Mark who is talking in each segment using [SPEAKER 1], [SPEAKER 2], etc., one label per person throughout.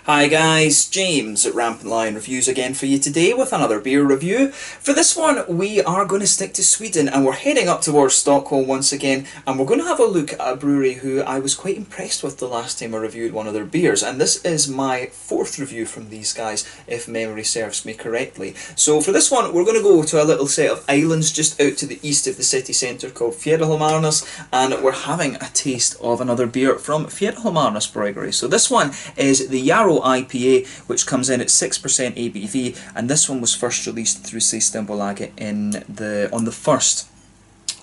[SPEAKER 1] Hi guys, James at RampantLionReviews again for you today with another beer review. For this one we are going to stick to Sweden and we're heading up towards Stockholm once again, and we're going to have a look at a brewery who I was quite impressed with the last time I reviewed one of their beers, and this is my fourth review from these guys if memory serves me correctly. So for this one we're going to go to a little set of islands just out to the east of the city centre called Fjäderholmarnas, and we're having a taste of another beer from Fjäderholmarnas Bryggeri. So this one is the Yarrow IPA, which comes in at 6% ABV, and this one was first released through Systembolaget on the 1st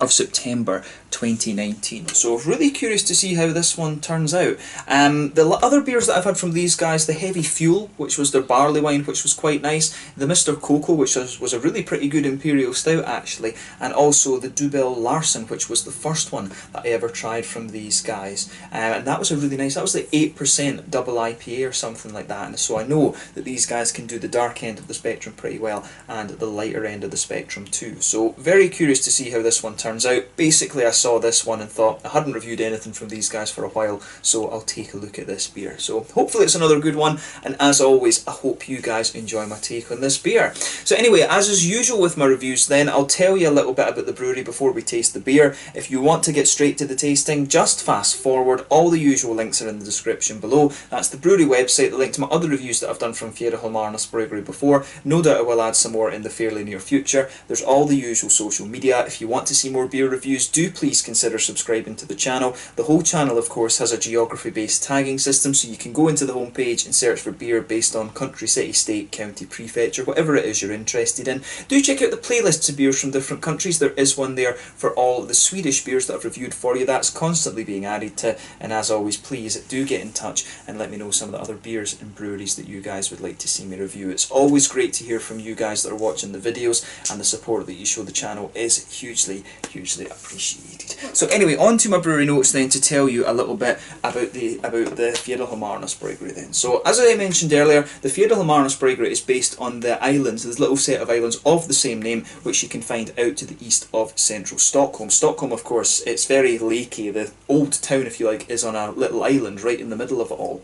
[SPEAKER 1] of September 2019. So really curious to see how this one turns out. The other beers that I've had from these guys, the Heavy Fuel, which was their barley wine, which was quite nice, the Mr. Cocoa, which was a really pretty good imperial stout actually, and also the Dubel Larsen, which was the first one that I ever tried from these guys, and that was a really nice, that was the 8% double IPA or something like that, and so I know that these guys can do the dark end of the spectrum pretty well and the lighter end of the spectrum too. So very curious to see how this one turns out. Basically I saw this one and thought I hadn't reviewed anything from these guys for a while, so I'll take a look at this beer. So hopefully it's another good one, and as always I hope you guys enjoy my take on this beer. So anyway, as is usual with my reviews then, I'll tell you a little bit about the brewery before we taste the beer. If you want to get straight to the tasting, just fast forward. All the usual links are in the description below. That's the brewery website, the link to my other reviews that I've done from Fjäderholmarnas Bryggeri before. No doubt I will add some more in the fairly near future. There's all the usual social media. If you want to see more beer reviews, do please consider subscribing to the channel. The whole channel of course has a geography based tagging system, so you can go into the homepage and search for beer based on country, city, state, county, prefecture, whatever it is you're interested in. Do check out the playlists of beers from different countries. There is one there for all the Swedish beers that I've reviewed for you. That's constantly being added to, and as always please do get in touch and let me know some of the other beers and breweries that you guys would like to see me review. It's always great to hear from you guys that are watching the videos, and the support that you show the channel is hugely appreciated. So anyway, on to my brewery notes then, to tell you a little bit about the Fjäderholmarnas Bryggeri then. So as I mentioned earlier, the Fjäderholmarnas Bryggeri is based on the islands, this little set of islands of the same name, which you can find out to the east of central Stockholm. Stockholm, of course, it's very lakey. The old town, if you like, is on a little island right in the middle of it all.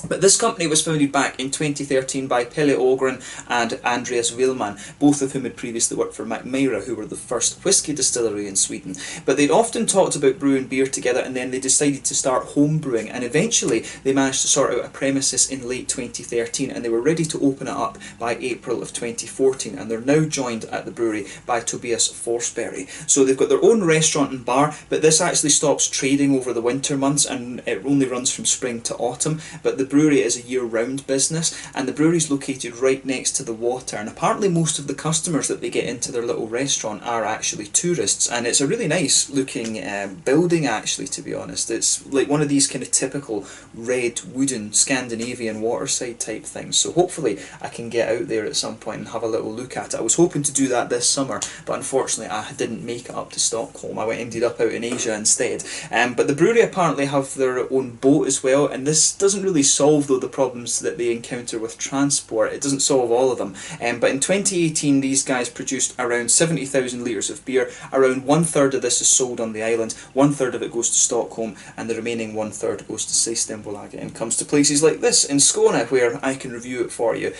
[SPEAKER 1] But this company was founded back in 2013 by Pelle Ågren and Andreas Willman, both of whom had previously worked for Mackmyra, who were the first whisky distillery in Sweden. But they'd often talked about brewing beer together, and then they decided to start home brewing, and eventually they managed to sort out a premises in late 2013, and they were ready to open it up by April of 2014, and they're now joined at the brewery by Tobias Forsberg. So they've got their own restaurant and bar, but this actually stops trading over the winter months, and it only runs from spring to autumn. But the brewery is a year-round business, and the brewery is located right next to the water, and apparently most of the customers that they get into their little restaurant are actually tourists, and it's a really nice looking building actually, to be honest. It's like one of these kind of typical red wooden Scandinavian waterside type things, so hopefully I can get out there at some point and have a little look at it. I was hoping to do that this summer, but unfortunately I didn't make it up to Stockholm. I ended up out in Asia instead. But the brewery apparently have their own boat as well, and this doesn't really solve though the problems that they encounter with transport. It doesn't solve all of them, but in 2018 these guys produced around 70,000 litres of beer. Around 1/3 of this is sold on the island, 1/3 of it goes to Stockholm, and the remaining 1/3 goes to Systembolaget and comes to places like this in Skåne, where I can review it for you.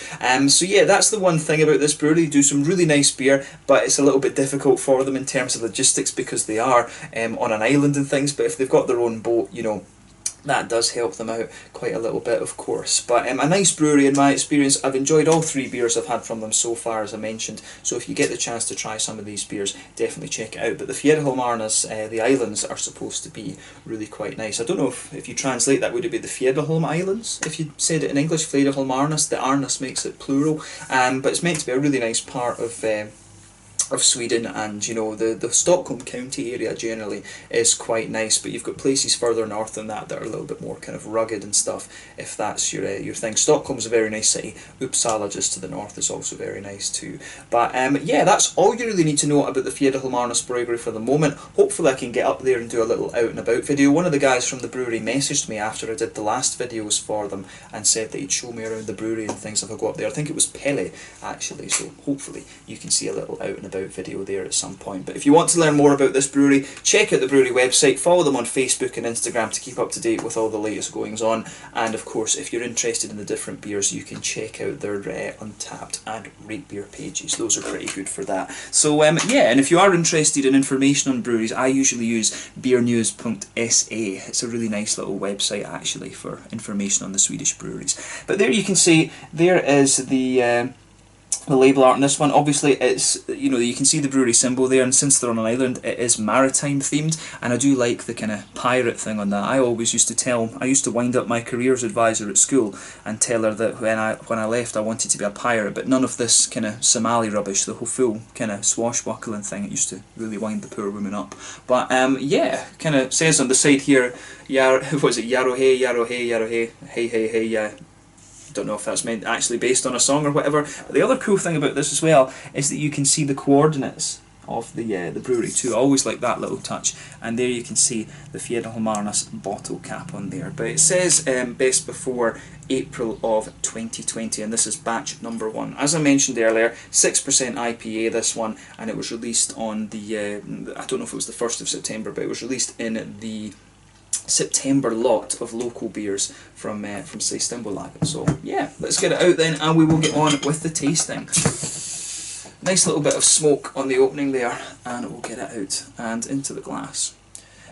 [SPEAKER 1] So yeah, that's the one thing about this brewery. They do some really nice beer, but it's a little bit difficult for them in terms of logistics because they are on an island and things, but if they've got their own boat, you know, that does help them out quite a little bit, of course. But a nice brewery in my experience. I've enjoyed all three beers I've had from them so far, as I mentioned, so if you get the chance to try some of these beers, definitely check it out. But the Fjäderholmarnas, the islands are supposed to be really quite nice. I don't know if you translate that, would it be the Fjäderholm Islands? If you said it in English, Fjäderholmarnas, the Arnas makes it plural, but it's meant to be a really nice part of Sweden, and you know, the Stockholm county area generally is quite nice, but you've got places further north than that that are a little bit more kind of rugged and stuff, if that's your thing. Stockholm's a very nice city. Uppsala just to the north is also very nice too. But yeah, that's all you really need to know about the Fjäderholmarnas Bryggeri for the moment. Hopefully I can get up there and do a little out and about video. One of the guys from the brewery messaged me after I did the last videos for them and said that he'd show me around the brewery and things if I go up there. I think it was Pelle actually, so hopefully you can see a little out and about out video there at some point. But if you want to learn more about this brewery, check out the brewery website, follow them on Facebook and Instagram to keep up to date with all the latest goings on, and of course if you're interested in the different beers you can check out their Untappd and Rate Beer pages. Those are pretty good for that. So yeah, and if you are interested in information on breweries, I usually use beernews.se. It's a really nice little website actually for information on the Swedish breweries. But there you can see, there is the label art on this one. Obviously it's, you know, you can see the brewery symbol there, and since they're on an island it is maritime themed, and I do like the kind of pirate thing on that. I always used to I used to wind up my careers advisor at school and tell her that when I left I wanted to be a pirate, but none of this kind of Somali rubbish, the whole full kind of swashbuckling thing. It used to really wind the poor woman up. But yeah, kind of says on the side here, what was it, Yarrow hey, Yarrow hey, Yarrow hey, hey hey hey, yeah. Don't know if that's meant actually based on a song or whatever. But the other cool thing about this as well is that you can see the coordinates of the brewery too. I always like that little touch. And there you can see the Fjäderholmarnas bottle cap on there. But it says best before April of 2020, and this is batch number 1. As I mentioned earlier, 6% IPA this one, and it was released on the I don't know if it was the 1st of September, but it was released in the September lot of local beers from Systembolaget. So yeah, let's get it out then, and we will get on with the tasting. Nice little bit of smoke on the opening there, and we'll get it out and into the glass.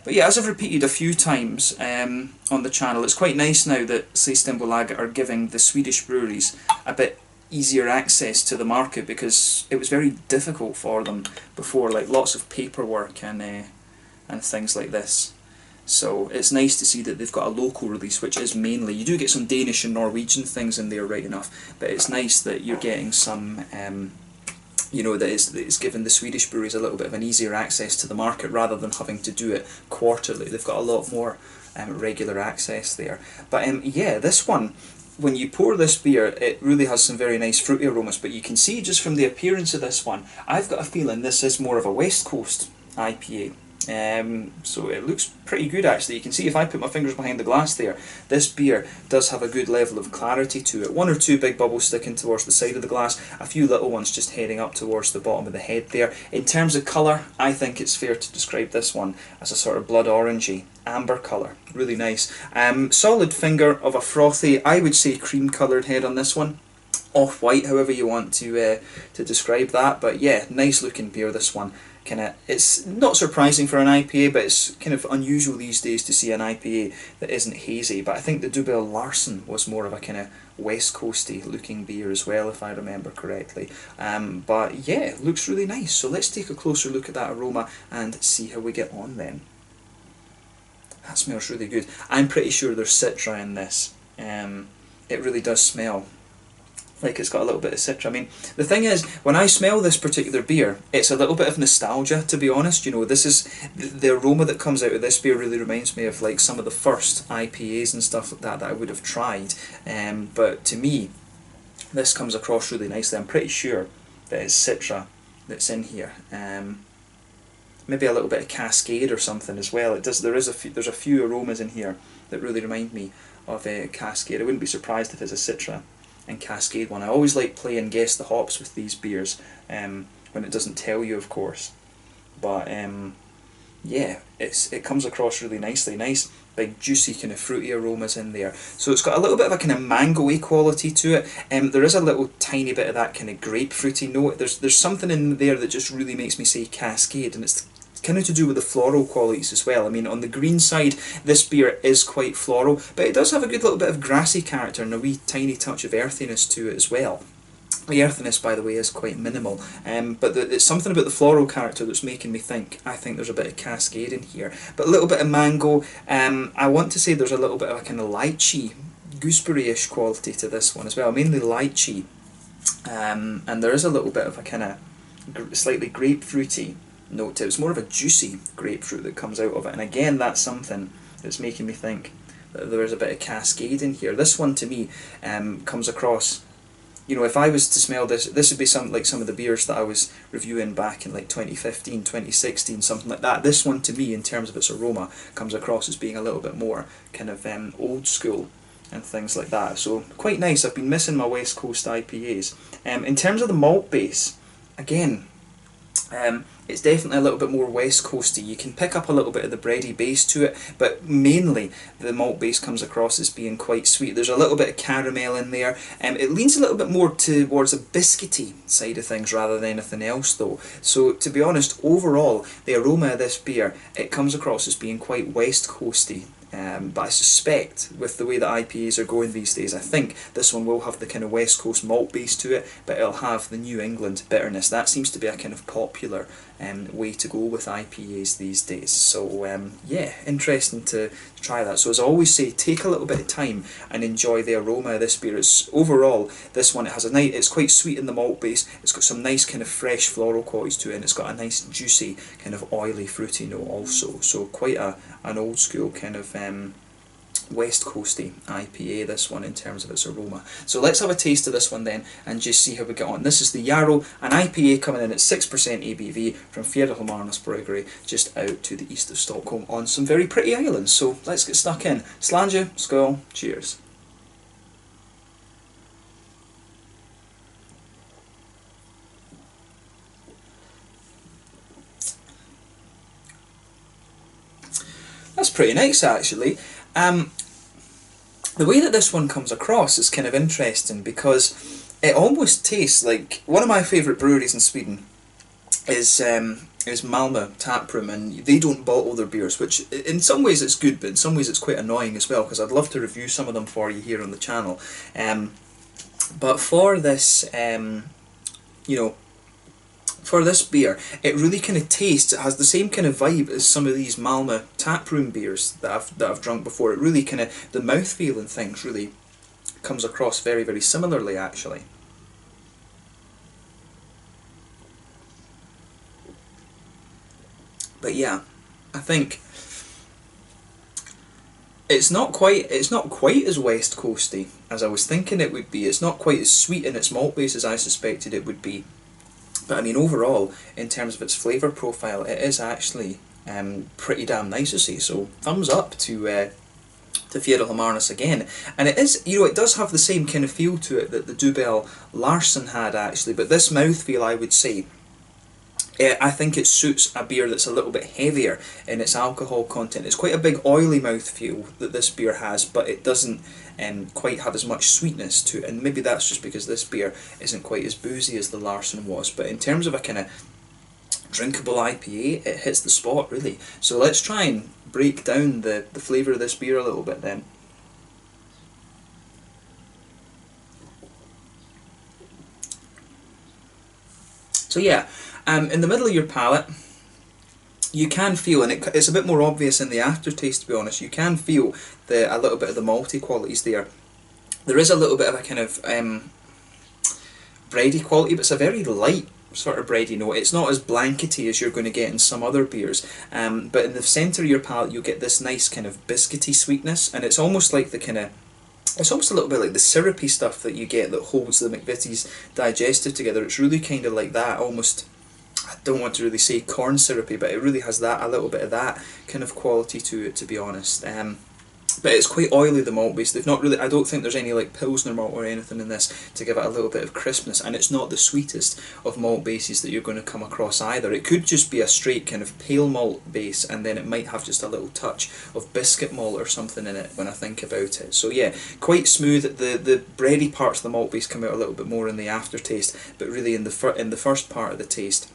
[SPEAKER 1] But yeah, as I've repeated a few times on the channel, it's quite nice now that Systembolaget are giving the Swedish breweries a bit easier access to the market, because it was very difficult for them before, like lots of paperwork and things like this. So it's nice to see that they've got a local release, which is mainly, you do get some Danish and Norwegian things in there right enough, but it's nice that you're getting some, you know, that it's given the Swedish breweries a little bit of an easier access to the market rather than having to do it quarterly. They've got a lot more regular access there. But yeah, this one, when you pour this beer, it really has some very nice fruity aromas, but you can see just from the appearance of this one, I've got a feeling this is more of a West Coast IPA. So it looks pretty good actually. You can see if I put my fingers behind the glass there, this beer does have a good level of clarity to it. 1 or 2 big bubbles sticking towards the side of the glass, a few little ones just heading up towards the bottom of the head there. In terms of colour, I think it's fair to describe this one as a sort of blood orangey, amber colour. Really nice. Solid finger of a frothy, I would say cream coloured head on this one. Off-white, however you want to describe that, but yeah, nice looking beer this one. It's not surprising for an IPA, but it's kind of unusual these days to see an IPA that isn't hazy. But I think the Dubbel Larsen was more of a kind of West Coasty looking beer as well, if I remember correctly. But yeah, it looks really nice. So let's take a closer look at that aroma and see how we get on then. That smells really good. I'm pretty sure there's Citra in this. It really does smell like it's got a little bit of Citra. I mean, the thing is, when I smell this particular beer, it's a little bit of nostalgia, to be honest. You know, this is the aroma that comes out of this beer really reminds me of like some of the first IPAs and stuff like that I would have tried. But to me, this comes across really nicely. I'm pretty sure that it's Citra that's in here. Maybe a little bit of Cascade or something as well. It does. There's a few aromas in here that really remind me of Cascade. I wouldn't be surprised if it's a Citra and Cascade one. I always like playing guess the hops with these beers when it doesn't tell you, of course. But yeah, it comes across really nicely. Nice big juicy kind of fruity aromas in there. So it's got a little bit of a kind of mango-y quality to it. There is a little tiny bit of that kind of grapefruity note. There's something in there that just really makes me say Cascade, and it's kind of to do with the floral qualities as well. I mean, on the green side, this beer is quite floral, but it does have a good little bit of grassy character and a wee tiny touch of earthiness to it as well. The earthiness, by the way, is quite minimal, but it's something about the floral character that's making me think, I think there's a bit of Cascade in here. But a little bit of mango, I want to say there's a little bit of a kind of lychee, gooseberry-ish quality to this one as well, mainly lychee. And there is a little bit of a kind of slightly grapefruity note to it. It's more of a juicy grapefruit that comes out of it, and again, that's something that's making me think that there is a bit of Cascade in here. This one to me comes across, you know, if I was to smell this, this would be some of the beers that I was reviewing back in like 2015, 2016, something like that. This one to me, in terms of its aroma, comes across as being a little bit more kind of old school and things like that. So quite nice. I've been missing my West Coast IPAs. In terms of the malt base, again, It's definitely a little bit more West Coasty. You can pick up a little bit of the bready base to it, but mainly the malt base comes across as being quite sweet. There's a little bit of caramel in there. It leans a little bit more towards a biscuity side of things rather than anything else though. So to be honest, overall, the aroma of this beer, it comes across as being quite West Coasty. But I suspect with the way that IPAs are going these days, I think this one will have the kind of West Coast malt base to it, but it'll have the New England bitterness. That seems to be a kind of popular way to go with IPAs these days. So yeah, interesting to try that. So as I always say, take a little bit of time and enjoy the aroma of this beer. It's overall, this one, it has a nice, it's quite sweet in the malt base. It's got some nice kind of fresh floral qualities to it, and it's got a nice juicy kind of oily fruity note also. So quite an old school kind of West Coasty IPA, this one, in terms of its aroma. So let's have a taste of this one then and just see how we get on. This is the Yarrow, an IPA coming in at 6% ABV from Fjäderholmarnas Bryggeri, just out to the east of Stockholm on some very pretty islands. So let's get stuck in. Slange, skål, cheers. That's pretty nice actually. The way that this one comes across is kind of interesting because it almost tastes like one of my favourite breweries in Sweden is Malmö Taproom, and they don't bottle their beers, which in some ways it's good, but in some ways it's quite annoying as well, because I'd love to review some of them for you here on the channel. But for this, you know, for this beer, it really kind of tastes, it has the same kind of vibe as some of these Malmö taproom beers that I've drunk before. It really kind of, the mouthfeel and things really comes across very, very similarly actually. But yeah, I think it's not quite as West Coasty as I was thinking it would be. It's not quite as sweet in its malt base as I suspected it would be. But I mean, overall, in terms of its flavour profile, it is actually pretty damn nice to see. So thumbs up to Fjäderholmarnas again. And it is, you know, it does have the same kind of feel to it that the Dubel Larsen had actually. But this mouthfeel, I would say, I think it suits a beer that's a little bit heavier in its alcohol content. It's quite a big oily mouthfeel that this beer has, but it doesn't quite have as much sweetness to it. And maybe that's just because this beer isn't quite as boozy as the Larsen was. But in terms of a kind of drinkable IPA, it hits the spot really. So let's try and break down the flavour of this beer a little bit then. So yeah, in the middle of your palate, you can feel, and it's a bit more obvious in the aftertaste to be honest, you can feel a little bit of the malty qualities there. There is a little bit of a kind of bready quality, but it's a very light sort of bready note. It's not as blankety as you're going to get in some other beers, but in the centre of your palate you get this nice kind of biscuity sweetness, and it's almost like the kind of, it's almost a little bit like the syrupy stuff that you get that holds the McVitie's digestive together. It's really kind of like that, almost, I don't want to really say corn syrupy, but it really has that, a little bit of that kind of quality to it, to be honest. But it's quite oily, the malt base. They've not really, I don't think there's any like Pilsner malt or anything in this to give it a little bit of crispness, and it's not the sweetest of malt bases that you're going to come across either. It could just be a straight kind of pale malt base, and then it might have just a little touch of biscuit malt or something in it when I think about it. So yeah, quite smooth. The bready parts of the malt base come out a little bit more in the aftertaste, but really in the first part of the taste,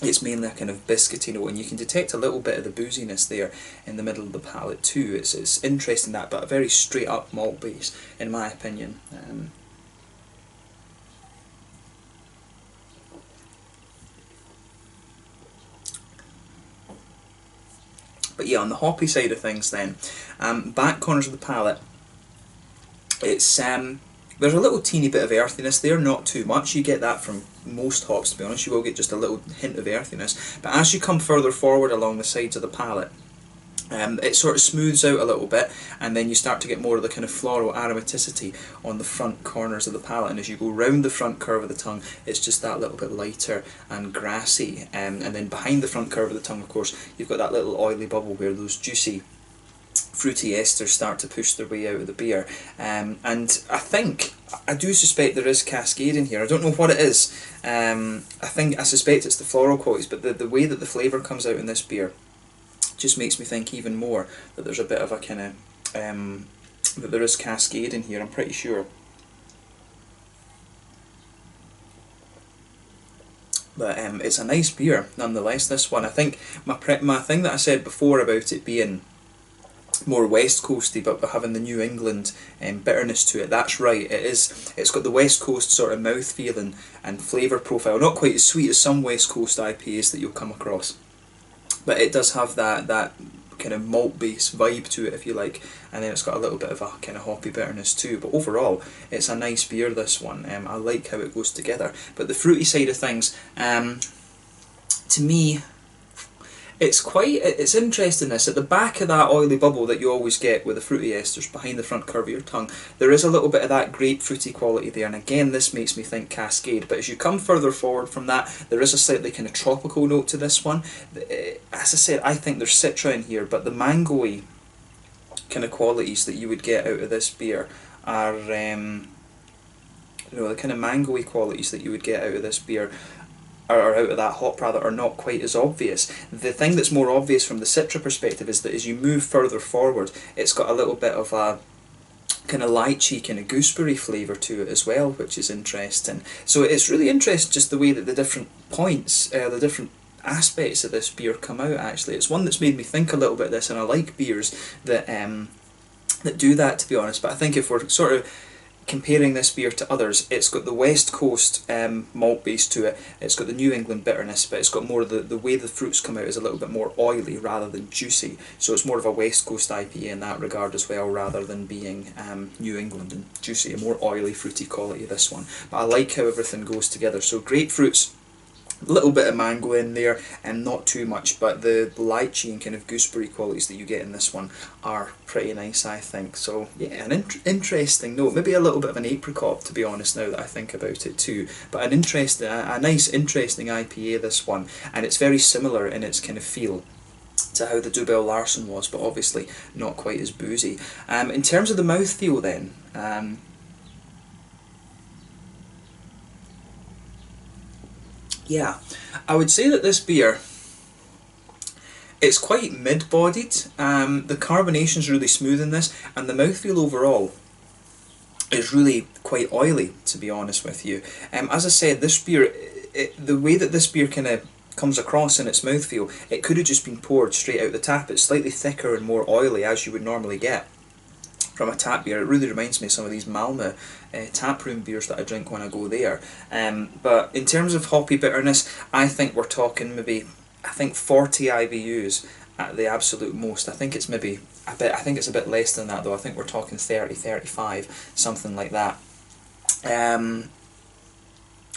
[SPEAKER 1] it's mainly a kind of biscuity note, and you can detect a little bit of the booziness there in the middle of the palate too. It's interesting that, but a very straight up malt base in my opinion. But yeah, on the hoppy side of things then, back corners of the palate, it's there's a little teeny bit of earthiness there, not too much. You get that from most hops, to be honest. You will get just a little hint of earthiness. But as you come further forward along the sides of the palate, it sort of smooths out a little bit, and then you start to get more of the kind of floral aromaticity on the front corners of the palate. And as you go round the front curve of the tongue, it's just that little bit lighter and grassy. And then behind the front curve of the tongue, of course, you've got that little oily bubble where those juicy fruity esters start to push their way out of the beer. And I do suspect there is cascade in here. I don't know what it is. I suspect it's the floral qualities, but the way that the flavour comes out in this beer just makes me think even more that there's a bit of a kind of that there is cascade in here. I'm pretty sure. But it's a nice beer nonetheless, this one. I think my thing that I said before about it being more West Coasty but having the New England bitterness to it, that's right. It's got the West Coast sort of mouthfeel and flavour profile. Not quite as sweet as some West Coast IPAs that you'll come across, but it does have that kind of malt base vibe to it, if you like, and then it's got a little bit of a kind of hoppy bitterness too. But overall it's a nice beer, this one. I like how it goes together. But the fruity side of things, to me, it's interesting. This at the back of that oily bubble that you always get with the fruity esters behind the front curve of your tongue, there is a little bit of that grapefruity quality there, and again this makes me think cascade. But as you come further forward from that, there is a slightly kind of tropical note to this one. As I said, I think there's citra in here, but the mangoey kind of qualities that you would get out of this beer are the kind of mangoey qualities that you would get out of this beer or out of that hop rather, are not quite as obvious. The thing that's more obvious from the citra perspective is that as you move further forward, it's got a little bit of a kind of lychee, kind of gooseberry flavour to it as well, which is interesting. So it's really interesting just the way that the different points, the different aspects of this beer come out. Actually, it's one that's made me think a little bit of this, and I like beers that do that, to be honest. But I think if we're sort of comparing this beer to others, it's got the West Coast malt base to it, it's got the New England bitterness, but it's got more of the way the fruits come out is a little bit more oily rather than juicy, so it's more of a West Coast IPA in that regard as well, rather than being New England and juicy, a more oily fruity quality of this one. But I like how everything goes together. So grapefruits, a little bit of mango in there, and not too much, but the lychee and kind of gooseberry qualities that you get in this one are pretty nice, I think. So yeah, an interesting note, maybe a little bit of an apricot, to be honest, now that I think about it too, but an interesting, a nice interesting IPA, this one, and it's very similar in its kind of feel to how the Dubel Larsen was, but obviously not quite as boozy. In terms of the mouthfeel then, yeah, I would say that this beer, it's quite mid-bodied. The carbonation's really smooth in this, and the mouthfeel overall is really quite oily, to be honest with you. As I said, this beer, the way that this beer kind of comes across in its mouthfeel, it could have just been poured straight out the tap. It's slightly thicker and more oily, as you would normally get from a tap beer. It really reminds me of some of these Malmö taproom beers that I drink when I go there. But in terms of hoppy bitterness, I think we're talking maybe, I think 40 IBUs at the absolute most. I think it's maybe a bit, I think it's a bit less than that though. I think we're talking 30, 35, something like that.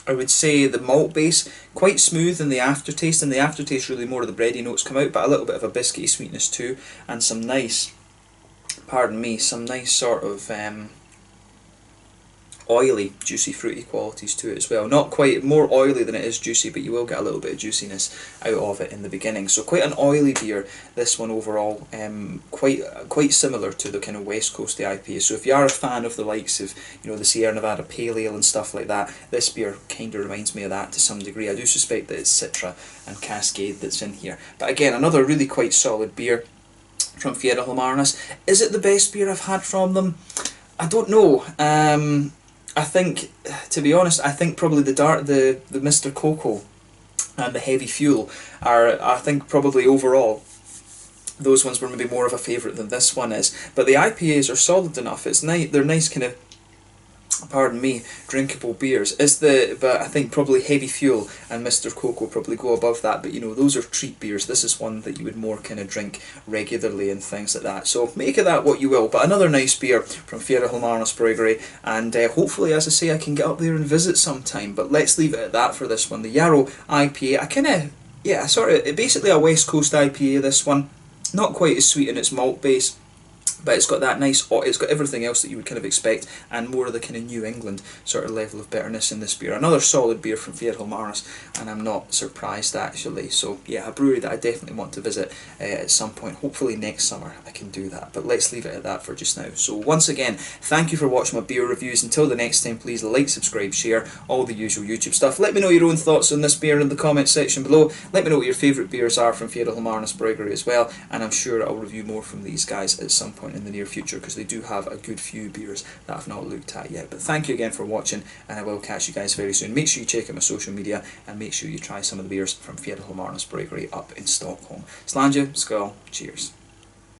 [SPEAKER 1] I would say the malt base, quite smooth in the aftertaste, and the aftertaste really more of the bready notes come out, but a little bit of a biscuity sweetness too, and some nice, pardon me, some nice sort of oily, juicy, fruity qualities to it as well. Not quite, more oily than it is juicy, but you will get a little bit of juiciness out of it in the beginning. So quite an oily beer, this one overall, quite similar to the kind of West Coast IPA. So if you are a fan of the likes of, you know, the Sierra Nevada Pale Ale and stuff like that, this beer kind of reminds me of that to some degree. I do suspect that it's Citra and Cascade that's in here. But again, another really quite solid beer from Fjäderholmarnas. Is it the best beer I've had from them? I don't know. I think, to be honest, I think probably the Mr. Cocoa and the Heavy Fuel are, I think probably overall, those ones were maybe more of a favourite than this one is. But the IPAs are solid enough. It's nice. They're nice kind of, pardon me, drinkable beers. But I think probably Heavy Fuel and Mr. Cocoa probably go above that. But you know, those are treat beers. This is one that you would more kind of drink regularly and things like that. So make of that what you will. But another nice beer from Fjäderholmarnas Bryggeri, and hopefully, as I say, I can get up there and visit sometime. But let's leave it at that for this one. The Yarrow IPA. Basically a West Coast IPA. This one, not quite as sweet in its malt base, But it's got that nice, it's got everything else that you would kind of expect, and more of the kind of New England sort of level of bitterness in this beer. Another solid beer from Fjäderholmarnas, and I'm not surprised actually. So yeah, a brewery that I definitely want to visit at some point. Hopefully next summer I can do that, but let's leave it at that for just now. So once again, thank you for watching my beer reviews. Until the next time, please like, subscribe, share, all the usual YouTube stuff. Let me know your own thoughts on this beer in the comments section below. Let me know what your favourite beers are from Fjäderholmarnas Bryggeri as well, and I'm sure I'll review more from these guys at some point in the near future, because they do have a good few beers that I've not looked at yet. But thank you again for watching, and I will catch you guys very soon. Make sure you check out my social media, and make sure you try some of the beers from Fjäderholmarnas Bryggeri up in Stockholm. Slange, skål, cheers.